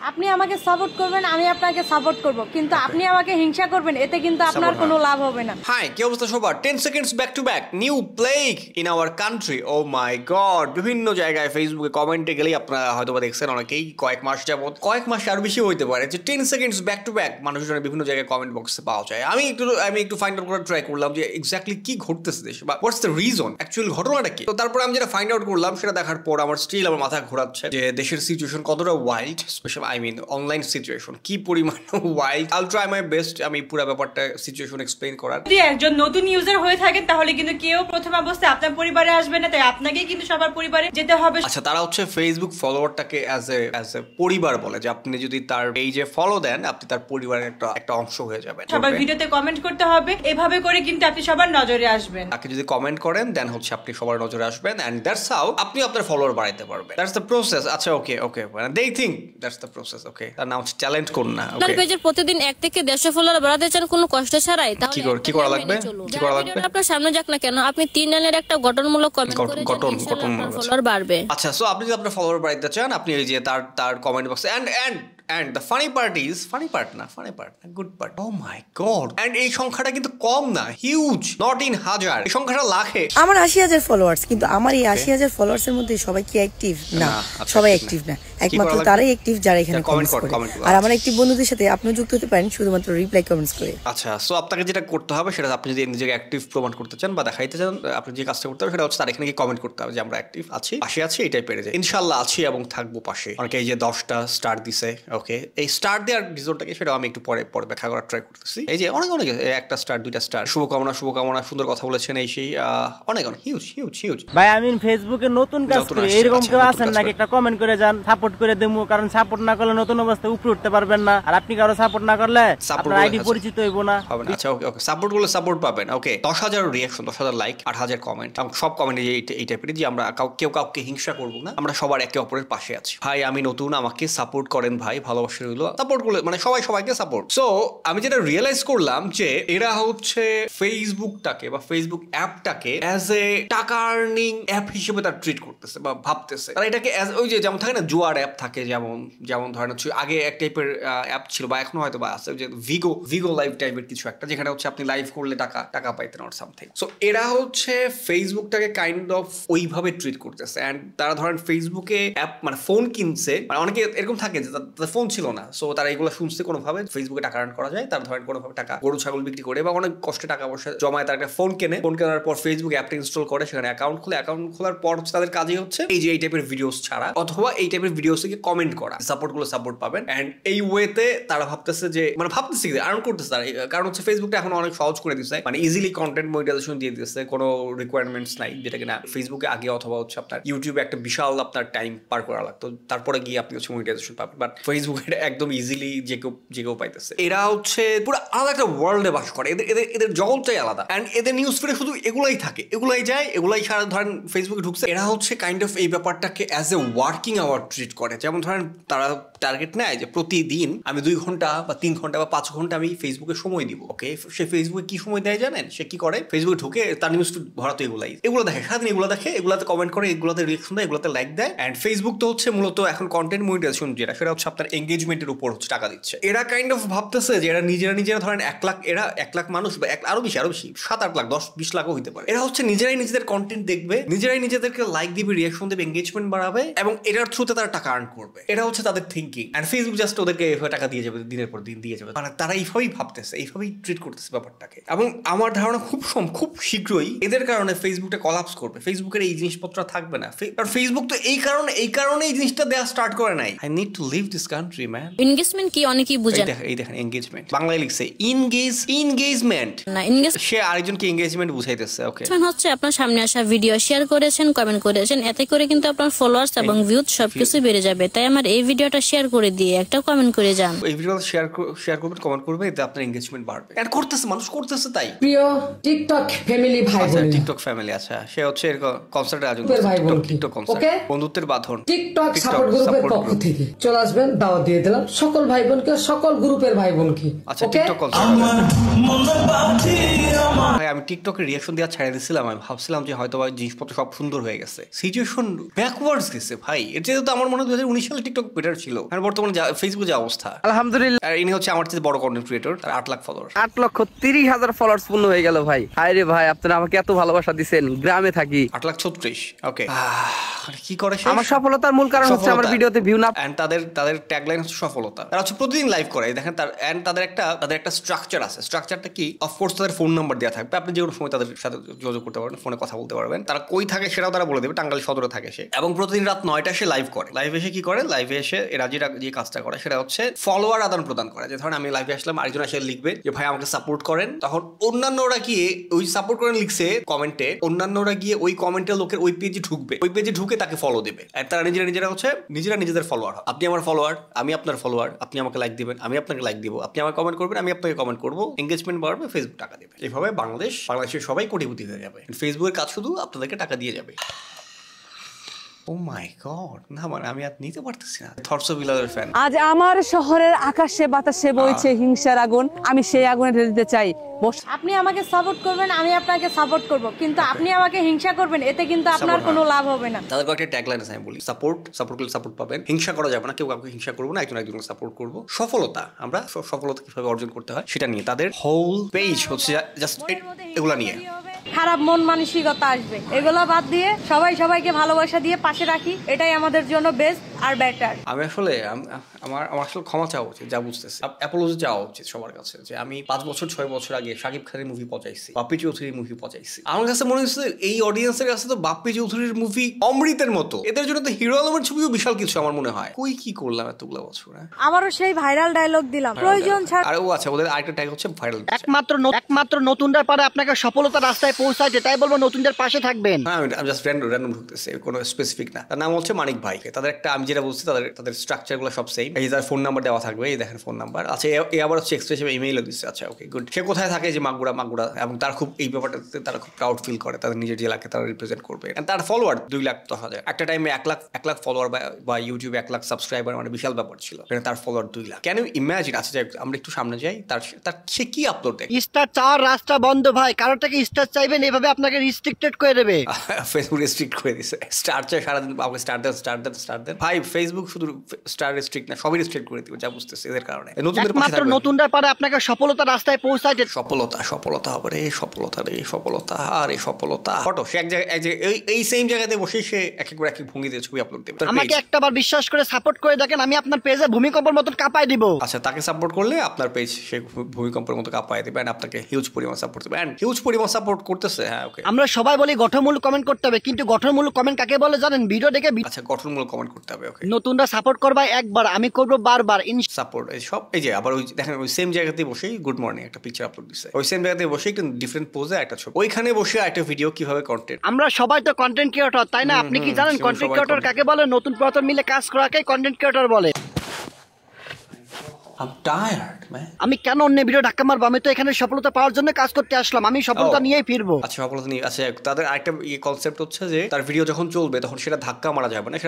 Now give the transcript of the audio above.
আপনি আমাকে সাপোর্ট করবেন, আমি আপনাকে সাপোর্ট করব, কিন্তু আপনি আমাকে হিংসা করবেন, এতে কিন্তু আপনার কোনো লাভ হবে না। হাই, কি অবস্থা সবার? 10 seconds back to back new plague in our country. Oh my God, বিভিন্ন জায়গায় ফেসবুকে কমেন্টে গেলেই আপনারা হয়তো বা দেখছেন অনেকেই কয়েক মাস যাবত, কয়েক মাস আর বেশি হইতে পারে, যে 10 সেকেন্ডস ব্যাক টু ব্যাক মানুষজনের বিভিন্ন জায়গায় কমেন্ট বক্সে পাওয়া যায়। আমি একটু ফাইন্ড আউট করার ট্রাই করলাম যে এক্স্যাক্টলি কি ঘটতেছে দেশে, বা হোয়াটস দ্য রিজন, অ্যাকচুয়ালি ঘটনাটা কি। তো তারপর আমি যেটা ফাইন্ড আউট করলাম সেটা দেখার পর আমার স্টিল আমার মাথা ঘোরাচ্ছে যে দেশের সিচুয়েশন কতটা ওয়াইল্ড, স্পেশাল অনলাইন সিচুয়েশন কি পরিমাণ ওয়াইল্ড। আইল ট্রাই মাই বেস্ট আমি পুরো ব্যাপারটা সিচুয়েশন এক্সপ্লেইন করার। যদি একজন নতুন ইউজার হয়ে থাকেন তাহলে কিন্তু কেউ প্রথম অবস্থায় আপনার পরিবারে আসবে না, তাই আপনাকেই কিন্তু সবার পরিবারে যেতে হবে। আচ্ছা, তারা হচ্ছে ফেসবুক ফলোয়ারটাকে অ্যাজ এ পরিবার বলে, যে আপনি যদি তার পেজে ফলো দেন আপনি তার পরিবারের একটা অংশ হয়ে যাবেন। সবার ভিডিওতে কমেন্ট করতে হবে, এভাবে করে কিন্তু আপনি সবার নজরে আসবেন। তাকে যদি কমেন্ট করেন দেন হচ্ছে আপনি সবার নজরে আসবেন, এন্ড দ্যাটস হাউ আপনি আপনার ফলোয়ার বাড়াইতে পারবেন। That's the process. আচ্ছা, ওকে দে থিংক দ্যাটস দ্য প্রসেস। ওকে, তার নাম হচ্ছে ট্যালেন্ট কোন না। আপনার পেজের প্রতিদিন 1 থেকে 150 ফলোয়ার বাড়াতে চান কোনো কষ্ট ছাড়াই, তাহলে কি করা লাগবে? আপনার সামনে যাক না কেন, আপনি 3 লাইনের একটা গঠনমূলক কমেন্ট করে আপনার ফলোয়ার বাড়বে। আচ্ছা, সো আপনি যদি আপনার ফলোয়ার বাড়াতে চান আপনি এই যে তার কমেন্ট বক্সে and the funny part, good part, oh my god, and এই সংখ্যাটা কিন্তু কম না, হিউজ, নট ইন হাজার, এই সংখ্যাটা লাখে। আমার 80,000 ফলোয়ার্স, কিন্তু আমার এই 80,000 ফলোয়ার্স এর মধ্যে সবাই কি অ্যাক্টিভ না? সবাই অ্যাক্টিভ না, একমাত্র তারাই অ্যাক্টিভ যারা এখানে কমেন্ট করে। আর আমার অ্যাক্টিভ বন্ধুদের সাথে আপনিও যুক্ত হতে পারেন শুধুমাত্র রিপ্লাই কমেন্টস করে। আচ্ছা, সো আপনাকে যেটা করতে হবে সেটা, আপনি যদি নিজেকে অ্যাক্টিভ প্রমাণ করতে চান বা দেখাইতে চান, আপনি যে কাজটা করতে হবে সেটা হচ্ছে তার এখানে কি কমেন্ট করতে হবে যে আমরা অ্যাক্টিভ আছি, পাশে আছি, এটাই পেরে যায়। ইনশাআল্লাহ আছি এবং থাকবো পাশে। অনেকে এই যে 10টা স্টার দিছে, ওকে, এই স্টার দেওয়ার রিজনটাকে সেটা আমি একটু পরে ব্যাখ্যা করার ট্রাই করতেছি। এই যে অনেক একটা স্টার, 2টা স্টার, শুভকামনা, সুন্দর কথা বলেছেন, এই সেই অনেক হিউজ। ভাই আমি ফেসবুকে নতুন কাজ করি, এরকম কেউ আছেন নাকি? একটা কমেন্ট করে যান, সাপোর্ট করে দেবো, কারণ সাপোর্ট না করলে নতুন অবস্থায় উপরে উঠতে পারবেন না, আর আপনি কারো সাপোর্ট না করলে আপনার আইডি পরিচিত হইব না। আচ্ছা, ওকে, সাপোর্ট করলে সাপোর্ট পাবেন। ওকে, 10,000 রিঅ্যাকশন, 10,000 লাইক, 8,000 কমেন্ট, এবং সব কমেন্টে এই টাইপের যে আমরা কেউ কাউকে হিংসা করবো না, আমরা সবার একে অপরের পাশে আছি। ভাই আমি নতুন, আমাকে সাপোর্ট করেন ভাই, ভালোবাসা রইলো, সাপোর্ট করলে মানে সবাইকে সাপোর্ট। সো আমি যেটা রিয়েলাইজ করলাম যে এরা হচ্ছে ফেসবুকটাকে বা ফেসবুক অ্যাপটাকে অ্যাজ এ টাকা আর্নিং অ্যাপ হিসেবে তার ট্রিট করতেছে বা ভাবতেছে। তারা এটাকে ওই যে যেমন থাকে না জুয়ার অ্যাপ থাকে, যেমন ধরেন হচ্ছে আগে এক টাইপের অ্যাপ ছিল বা এখনো হয়তো বা আছে, যে ভিগো লাইভ টাইপের কিছু একটা, যেখানে হচ্ছে আপনি লাইভ করলে টাকা পাইতেন অর সামথিং। সো এরা হচ্ছে ফেসবুকটাকে কাইন্ড অফ ওইভাবে ট্রিট করতেছে। অ্যান্ড তারা ধরেন ফেসবুকে অ্যাপ মানে ফোন কিনছে, মানে অনেকে এরকম থাকে যে তাদের ফোন ছিল না, সো তারা এগুলো শুনছে কোনোভাবে ফেসবুকে টাকা আর্ন করা যায়, তার ধরেন কোনোভাবে টাকা গরু ছাগল বিক্রি করে বা অনেক কষ্টে টাকা পয়সা জমায়, তার একটা ফোন কেনার পর ফেসবুক অ্যাপটা ইনস্টল করে, সেখানে অ্যাকাউন্ট খোলার পর হচ্ছে তাদের কাজই হচ্ছে এই যে এই টাইপের ভিডিওস ছাড়া অথবা এই টাইপের ভিডিওস থেকে কমেন্ট করা, সাপোর্ট পাবেন। এন্ড এই ওয়েতে তারা ভাবতেছে যে আর্ন করতেছে তারা, কারণ হচ্ছে ফেসবুকটা এখন অনেক সহজ করে দিচ্ছে, মানে ইজিলি কন্টেন্ট মনিটাইজেশন দিয়ে দিচ্ছে, কোনো রিকোয়ারমেন্টস নাই, যেটা কিনা ফেসবুকে আগে অথবা হচ্ছে আপনার ইউটিউবে একটা বিশাল আপনার টাইম পার করা লাগতো, তারপরে গিয়ে আপনি হচ্ছে মনিটাইজেশন পাবেন। বাট ফেসবুকে একদম ইজিলি যে কেউ পাইতেছে। এরা হচ্ছে পুরো আলাদা একটা ওয়ার্ল্ডে বাস করে, এদের জগৎটাই আলাদা। এন্ড এদের নিউজ ফিডে শুধু এগুলাই থাকে, এগুলাই যায়, এগুলাই সারা ধরেন ফেসবুকে ঢুকছে। এরা হচ্ছে কাইন্ড অফ এই ব্যাপারটাকে as a working hour treat করে। যেমন ধরেন তারা টার্গেট নেয় যে প্রতিদিন আমি 2 ঘন্টা বা 3 ঘন্টা বা 5 ঘন্টা আমি ফেসবুকে সময় দিব। ওকে, সে ফেসবুকে কি সময় দেয় জানেন? সে কি করে, ফেসবুকে ঢুকে তার নিউজ ফিড ভরাতো এগুলো দেখে, সারাদিন এগুলো দেখে, এগুলোতে কমেন্ট করে, এগুলোতে রিঅ্যাকশন দেয়, এগুলোতে লাইক দেয়। এন্ড ফেসবুক তো হচ্ছে মূলত এখন কন্টেন্ট মনিটাইজেশন যেটা, সেটা হচ্ছে আপনার এঙ্গেজমেন্টের উপর হচ্ছে টাকা দিচ্ছে। এরা কাইন্ড অফ ভাবতেছে যে এরা নিজেরা ধরেন 1 লাখ মানুষ বা আরো বেশি 7-8 লাখ 10-20 লাখও হইতে পারে, এরা হচ্ছে নিজেরাই নিজেদের কন্টেন্ট দেখবে, নিজেরাই নিজেদেরকে লাইক দিবে, রিঅ্যাকশন দেবে, এঙ্গেজমেন্ট বাড়াবে, এবং এটার থ্রুতে তারা টাকা আর্ন করবে। এটা হচ্ছে তাদের থিঙ্কিং। এন্ড ফেসবুক জাস্ট ওদেরকে এভাবে টাকা দিয়ে যাবে, দিনের পর দিন দিয়ে যাবে। মানে তারা এইভাবেই ভাবতেছে, এইভাবেই ট্রিট করতেছে ব্যাপারটাকে। এবং আমার ধারণা খুব শীঘ্রই এদের কারণে ফেসবুকটা কলাপস করবে, ফেসবুকের এই জিনিসপত্র থাকবে না। কারণ ফেসবুক তো এই কারণে এই জিনিসটা দেওয়া স্টার্ট করে নাই। I need to leave this country man. Engagement কি অনেকেই বুঝেন। এই দেখেন এনগেজমেন্ট বাংলায় লিখছে এনগেজমেন্ট না, সে আরেকজনকে এনগেজমেন্ট বুঝাইতেছে। ওকে, হচ্ছে আপনার সামনে আসা ভিডিও শেয়ার করেছেন, কমেন্ট করেছেন, এতে করে কিন্তু আপনার ফলোয়ার্স এবং ভিউজ সবকিছু বেড়ে যাবে। তাই আমার এই ভিডিওটা শেয়ার করে দিয়ে একটা কমেন্ট করে যান। এই ভিডিওটা শেয়ার করবেন, কমেন্ট করবেন, এতে আপনার এনগেজমেন্ট বাড়বে। এন্ড করতেছে, মানুষ করতেছে। তাই প্রিয় টিকটক ফ্যামিলি ভাই বোন, টিকটক ফ্যামিলি, আচ্ছা সে হচ্ছে কনসার্টের আয়োজন, টিকটক কনসার্ট, বন্ধুত্বের বাঁধন, টিকটক সাপোর্ট গ্রুপের পক্ষ থেকে চলে আসবেন। দাওয়াত দিয়ে দিলাম সকল ভাই বোনকে, সকল গ্রুপের ভাই বোনকে। আচ্ছা টিকটক কল ভাই, আমি টিকটকের রিয়াকশন দেওয়া ছেড়ে দিয়েছিলাম। আমি ভাবছিলাম যে হয়তো জিনিসপত্র সব সুন্দর হয়ে গেছে, সিচুয়েশন ব্যাকওয়ার্ডস গেছে ভাই। এর চেয়ে তো আমার মনে হয় 2019 সালে টিকটক বেটার ছিল। আর বর্তমানে ফেসবুকে যা অবস্থা, আলহামদুলিল্লাহ। আর ইনি হচ্ছে আমার চেয়ে বড় কন্টেন্ট ক্রিয়েটর, তার 8 লাখ ফলোয়ার, 8,30,000 ফলোয়ার্স পূর্ণ হয়ে গেল ভাই। হায় রে ভাই, আপনারা আমাকে এত ভালোবাসা দিচ্ছেন। গ্রামে থাকি, 8,36,000। ওকে, কি করে সে? আমার সফলতার মূল কারণ হচ্ছে আমার ভিডিওতে ভিউ না। এন্ড তাদের ট্যাগলাইন হচ্ছে সফলতা। তারা হচ্ছে প্রতিদিন লাইভ করে, দেখেন তাদের একটা স্ট্রাকচার আছে। স্ট্রাকচারটা কি? অফকোর্স তাদের ফোন নাম্বার দেওয়া থাকবে, আপনি যে কোনো সময় তাদের সাথে যোগাযোগ করতে পারবেন, ফোনে কথা বলতে পারবেন। তারা কই থাকে সেটাও তারা বলে দেবে, টাঙ্গাইল সদরে থাকে সে। এবং প্রতিদিন রাত 9টায় সে লাইভ করে। লাইভে এসে কি করে? লাইভে এসে এরা যে কাজটা করে সেটা হচ্ছে ফলোয়ার আদান প্রদান করে। যে ধরেন আমি লাইভে আসলাম, আরেকজন এসে লিখবে যে ভাই আমাকে সাপোর্ট করেন, তখন অন্যান্যরা গিয়ে ওই সাপোর্ট করেন লিখছে কমেন্টে, অন্যান্যরা গিয়ে ওই কমেন্টের লোকের ওই পেজে ঢুকবে, ওই পেজে ঢুকে তাকে ফলো দেবে। আর তারা নিজেরা হচ্ছে নিজেদের ফলোয়ার। আপনি আমার ফলোয়ার, আমি আপনার ফলোয়ার, আপনি আমাকে লাইক দিবেন, আমি আপনাকে লাইক দিব, আপনি আমাকে কমেন্ট করবেন, আমি আপনাকে কমেন্ট করবো, এঙ্গেজমেন্ট বাড়বে, ফেসবুক টাকা দেবে। এইভাবে বাংলাদেশের সবাই কোটিপতি হয়ে যাবে। ফেসবুকের কাজ শুধু আপনাদেরকে টাকা দিয়ে যাবে। ও মাই গড, না মানে আমি আর নিতে পারতেছি না। থটস অফ বিলাদের ফ্যান। আজ আমার শহরের আকাশে বাতাসে বইছে হিংসার আগুন, আমি সেই আগুনে ঢেলে দিতে চাই। আপনি আমাকে সাপোর্ট করবেন, আমি আপনাকে সাপোর্ট করব, কিন্তু আপনি আমাকে হিংসা করবেন, এতে কিন্তু আপনার কোনো লাভ হবে না। তাদের একটা ট্যাগলাইন আছে, আমি বলি সাপোর্ট করলে সাপোর্ট পাবেন। হিংসা করা যাবে না, কেউ কাউকে হিংসা করবো না, একজনকে সাপোর্ট করবো। সফলতা, আমরা সফলতা কিভাবে অর্জন করতে হয় সেটা নিয়ে তাদের হোল পেজ হচ্ছে জাস্ট এগুলা নিয়ে। খারাপ মন মানসিকতা আসবে, এগুলো বাদ দিয়ে সবাইকে ভালোবাসা দিয়ে পাশে রাখি, এটাই আমাদের জন্য বেস্ট আর বেটার। আমি আসলে আমার আসলে ক্ষমা চাওয়া উচিত, যা বুঝতেছি অ্যাপোলজি চাওয়া উচিত সবার কাছে, যে আমি 5 বছর 6 বছর আগে শাকিব খানের মুভি পচাইছি, বাপ্পি চৌধুরীর মুভি পচাইছি। আমার কাছে মনে হচ্ছে এই অডিয়েন্সের কাছে তো বাপ্পি চৌধুরীর মুভি অমৃতের মতো, এদের জন্য তো হিরো আলমের ছবিও বিশাল কিছু আমার মনে হয়। কি করলাম এতগুলো বছর? আবারও সেই ভাইরাল ডায়লগ দিলাম, প্রয়োজন ছাড়া। আর ও আচ্ছা, ওদের আরেকটা ট্যাগ হচ্ছে ভাইরাল। একমাত্র নতুনদের পারে আপনাকে সফলতার রাস্তায় পৌঁছাইতে, তাই বলবো নতুনদের পাশে থাকবেন। হ্যাঁ, আমি জাস্ট র্যান্ডম ঢুকতেছি, কোনো স্পেসিফিক না। তার নাম হচ্ছে মানিক ভাই। তাদের একটা, আমি যেটা বলছি, তাদের স্ট্রাকচার গুলো সব সেম। এই তার ফোন নাম্বার দেওয়া থাকবে, এই দেখেন ফোন নাম্বার। আচ্ছা, এ আবার হচ্ছে এক্সট্রা হিসেবে ইমেইলও দিচ্ছে। আচ্ছা, ওকে, গুড। সে কোথায় থাকে? যে মাগুরা, এবং তার খুব এই ব্যাপারটাতে তারা খুব প্রাউড ফিল করে, তাদের নিজের জেলাকে তারা রিপ্রেজেন্ট করবে। তার ফলোয়ার 2,10,000, একটা টাইমে 1 লাখ ফলোয়ার বা ইউটিউবে 1 লাখ সাবস্ক্রাইবার, মানে বিশাল ব্যাপার ছিল। তার follower 2 lakh. Can you imagine? আচ্ছা, আমরা একটু সামনে যাই, তার সে কি আপলোড দেয়? স্টার চাওয়ার রাস্তা বন্ধ ভাই, কারোর থেকে স্টার চাইবেন এভাবে আপনাকে রিস্ট্রিক্টেড করে দেবে। ফেসবুক রেস্ট্রিক্ট করে দিছে, স্টার চাই সারাদিন, আমাকে স্টার দেন ভাই। ফেসবুক শুধু স্টার রেস্ট্রিক্ট না, সবই রেস্ট্রিক্ট করে দিবে, যা বুঝতেছে এদের কারণে। নতুনরা পারে আপনাকে সফলতার রাস্তায় পৌঁছাইতে। সফলতা হবে রে, সফলতা আর এই সফলতা। ফটো সে এক জায়গায় এই সেম জায়গাতে বসে সে এক ভঙ্গিতে ছবি আপলোড দেবে। আমাকে একটাবার বিশ্বাস করে সাপোর্ট করে দেখেন, আমি আপনার পেজে ভূমিকম্পের মতন কাঁপাই দিব। আচ্ছা, তাকে সাপোর্ট করলে আপনার পেজ সে ভূমিকম্পের মতো কাঁপাই দেবে, আপনাকে হিউজ পরিমাণ সাপোর্ট দেবে, হিউজ পরিমাণ সাপোর্ট করতেছে। হ্যাঁ, ওকে। আমরা সবাই বলি গঠনমূলক কমেন্ট করতে হবে, কিন্তু গঠনমূলক কমেন্ট কাকে বলে জানেন? ভিডিও দেখে। আচ্ছা, গঠনমূলক কমেন্ট করতে হবে, ওকে। নতুনরা সাপোর্ট করবা একবার, আমি করব বারবার। সাপোর্ট এই সব, এই যে আবার ওই দেখেন ওই সেম জায়গাতে বসেই গুড মর্নিং একটা পিকচার আপলোড দিছে, ওই সেম জায়গাতে বসে একটু ডিফারেন্ট পোজে একটা ছবি, ওইখানে বসে একটা ভিডিও কিভাবে কন্টেন্ট। আমরা সবাই তো কন্টেন্ট ক্রিয়েটর, তাই না? আপনি কি জানেন কন্টেন্ট ক্রিয়েটর কাকে বলে? নতুন পুরাতন মিলে কাজ করাকে কন্টেন্ট ক্রিয়েটর বলে। I'm tired, man. আমি কেন অন্য ভিডিও ধাক্কা মারবো? আমি তো এখানে সফলতা পাওয়ার জন্য কাজ করতে আসলাম, আমি সফলতা নিয়েই ফিরবো। আচ্ছা, সফলতা নিয়ে। আচ্ছা, তাদের আরেকটা কনসেপ্ট হচ্ছে যে তার ভিডিও যখন চলবে তখন সেটা ধাক্কা মারা যাবে না, সেটা